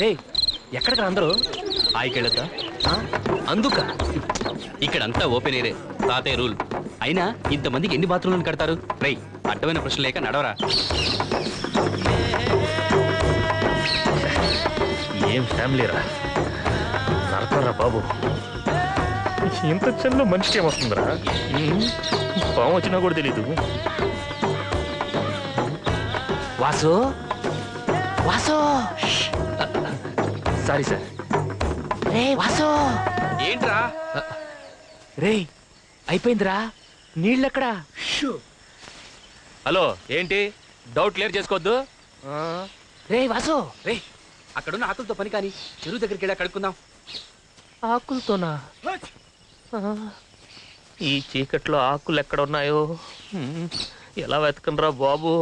రే ఎక్కడికి అందరూ ఆయికెళ్ళొద్దా? అందుక ఇక్కడంతా ఓపెన్ ఏరే, తాతయ్య రూల్. అయినా ఇంతమందికి ఎన్ని బాత్రూమ్లను కడతారు? రేయ్, అడ్డమైన ప్రశ్న లేక నడవరా. ఏం ఫ్యామిలీ రా, నరకరా బాబు. ఇంత చిన్న మనిషికి ఏమొస్తుందిరా? పాము వచ్చినా కూడా తెలీదు. Vasu Vasu, sorry sir. రే వాసు. ఏంట్రా? రే అయిపోయిందిరా, నీళ్ళెక్కడా? హలో, ఏంటి డౌట్ క్లియర్ చేసుకోవద్దు. రే వాసు. రే, అక్కడున్న ఆకులతో పని కానీ చెరువు దగ్గరికి వెళ్ళా కడుక్కుందాం. ఆకులతోనా? ఈ చీకట్లో ఆకులు ఎక్కడ ఉన్నాయో ఎలా వెతకనరా బాబు?